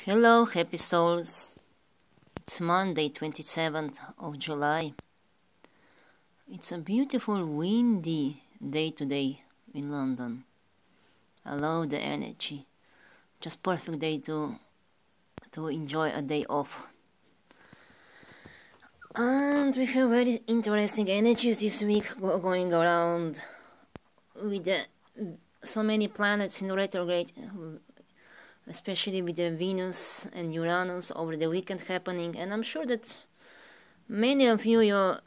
Hello, happy souls. It's Monday, 27th of July. It's a beautiful, windy day today in London. I love the energy. Just perfect day to enjoy a day off. And we have very interesting energies this week going around with so many planets in retrograde, especially with the Venus and Uranus over the weekend happening. And I'm sure that many of you're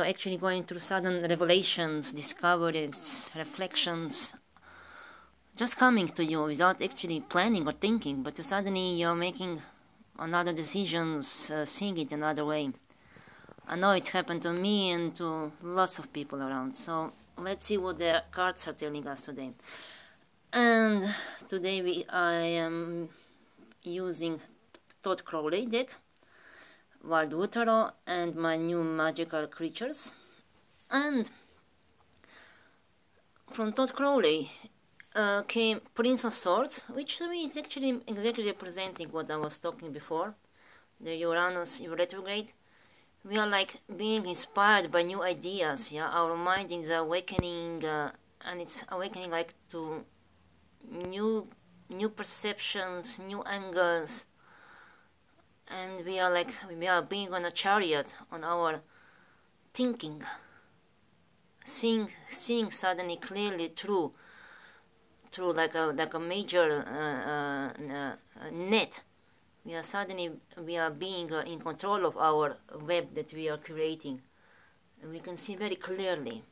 actually going through sudden revelations, discoveries, reflections, just coming to you without actually planning or thinking, but suddenly you're making another decisions, seeing it another way. I know it's happened to me and to lots of people around. So let's see what the cards are telling us today. And today I am using Todd Crowley deck, Wild Wood Tarot, and my new magical creatures. And from Todd Crowley came Prince of Swords, which to me is actually exactly representing what I was talking before, the Uranus in retrograde. We are like being inspired by new ideas, yeah. Our mind is awakening, and it's awakening like to new perceptions, new angles, and we are being on a chariot on our thinking, seeing suddenly clearly through like a major net. We are being in control of our web that we are creating, and we can see very clearly.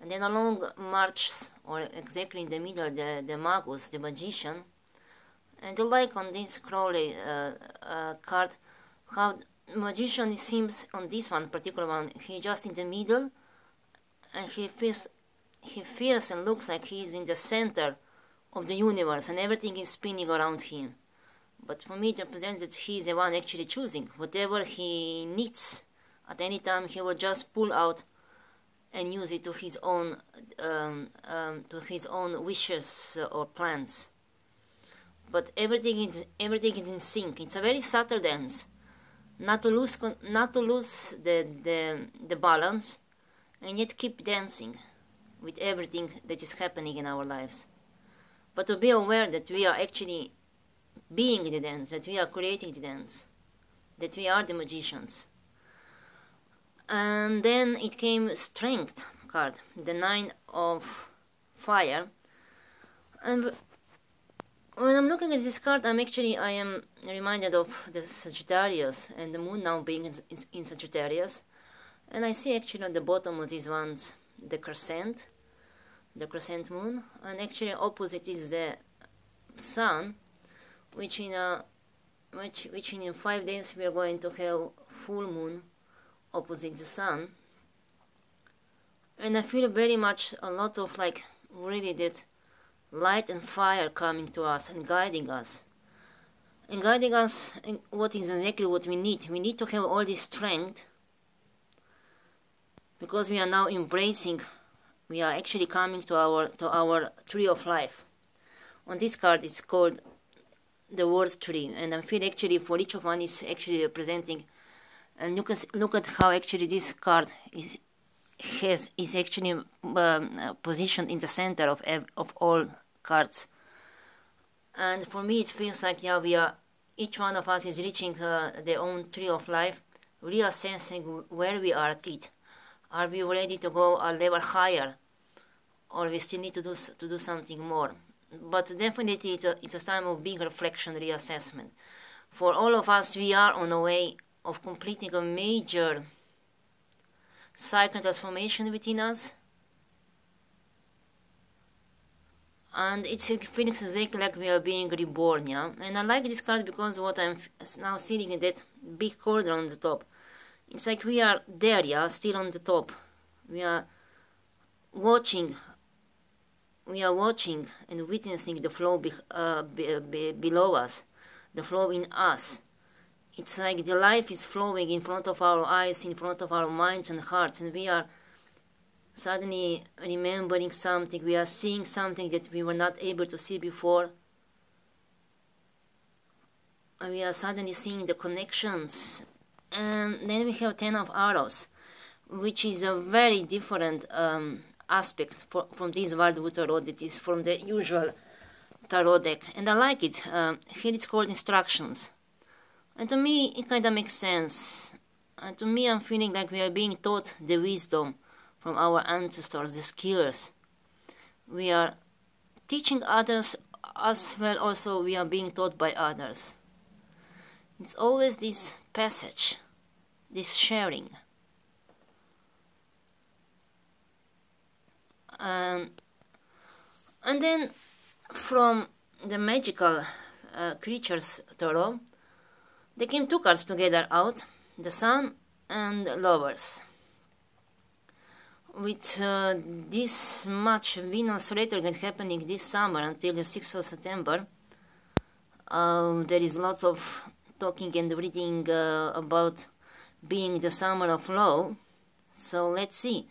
And then along March, or exactly in the middle, the Magus, the magician. And I like on this Crowley card how magician seems on this one particular one. He just in the middle, and he feels and looks like he's in the center of the universe, and everything is spinning around him. But for me, it represents that he's the one actually choosing whatever he needs. At any time, he will just pull out and use it to his own wishes or plans. But everything is in sync. It's a very subtle dance, not to lose the balance, and yet keep dancing with everything that is happening in our lives. But to be aware that we are actually being the dance, that we are creating the dance, that we are the magicians. And then it came Strength card, the 9 of Fire. And when I'm looking at this card, I am reminded of the Sagittarius and the moon now being in Sagittarius. And I see actually on the bottom of these ones the crescent moon, and actually opposite is the sun, which in 5 days we are going to have full moon opposite the sun. And I feel very much a lot of like really that light and fire coming to us and guiding us in what is exactly what we need. We need to have all this strength, because we are now embracing, we are actually coming to our tree of life. On this card it's called the word tree, and I feel actually for each of one is actually representing. And you can look at how actually this card is actually positioned in the center of all cards. And for me, it feels like each one of us is reaching their own tree of life, reassessing where we are at it. Are we ready to go a level higher, or we still need to do something more? But definitely, it's a time of big reflection, reassessment. For all of us, we are on the way of completing a major cycle transformation within us, and it feels exactly like we are being reborn, yeah. And I like this card because what I'm now seeing in that big corner on the top, it's like we are there, yeah, still on the top. We are watching and witnessing the flow below us, the flow in us. It's like the life is flowing in front of our eyes, in front of our minds and hearts, and we are suddenly remembering something, we are seeing something that we were not able to see before. we are suddenly seeing the connections. And then we have 10 of arrows, which is a very different aspect from this Wildwood Tarot. That is from the usual tarot deck, and I like it. Here it's called instructions, and to me it kind of makes sense. And to me, I'm feeling like we are being taught the wisdom from our ancestors, the skills. We are teaching others as well. Also, we are being taught by others. It's always this passage, this sharing. And then from the magical creatures tarot, there came two cards together out, the Sun and Lovers. With this much Venus retrograde happening this summer until the 6th of September, there is lots of talking and reading about being the summer of love. So let's see.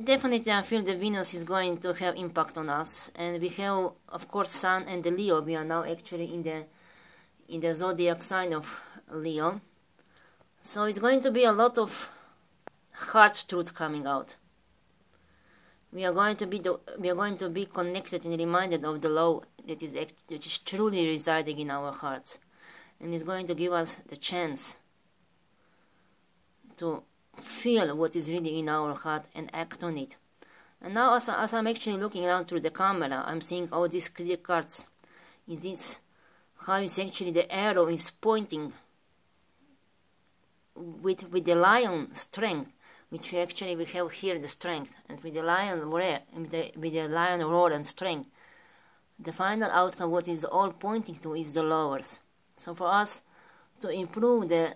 Definitely I feel the Venus is going to have impact on us, and we have of course Sun and the Leo. We are now actually in the zodiac sign of Leo, so it's going to be a lot of hard truth coming out. We are going to be connected and reminded of the love that is truly residing in our hearts, and is going to give us the chance to feel what is really in our heart and act on it. And now as I'm actually looking down through the camera, I'm seeing all these clear cards. Is this how is actually the arrow is pointing with the lion strength, which actually we have here the strength, and with the lion roar, with the lion roar and strength, the final outcome, what is all pointing to, is the Lovers. So for us to improve the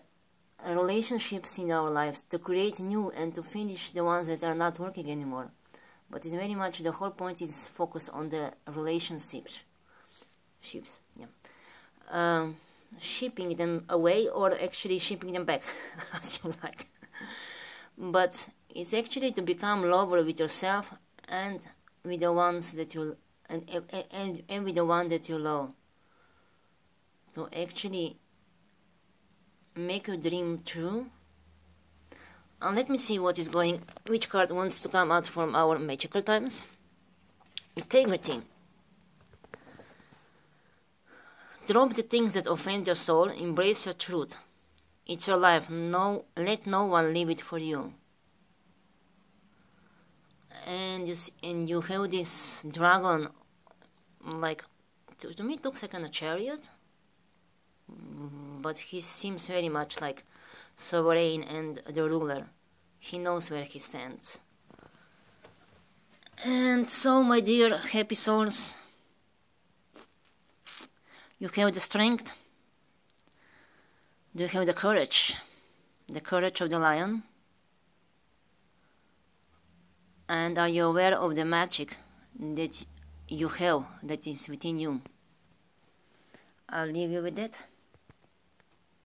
relationships in our lives, to create new and to finish the ones that are not working anymore, but it's very much the whole point is focused on the relationships, shipping them away or actually shipping them back as you like. But it's actually to become lover with yourself and with the ones that you and with the one that you love, to actually make your dream true. And let me see which card wants to come out from our magical times. Integrity. Drop the things that offend your soul, embrace your truth. It's your life, let no one live it for you. And you have this dragon, like, to me it looks like a chariot, but he seems very much like sovereign and the ruler. He knows where he stands. And so, my dear happy souls, you have the strength. Do you have the courage? The courage of the lion? And are you aware of the magic that you have, that is within you? I'll leave you with that.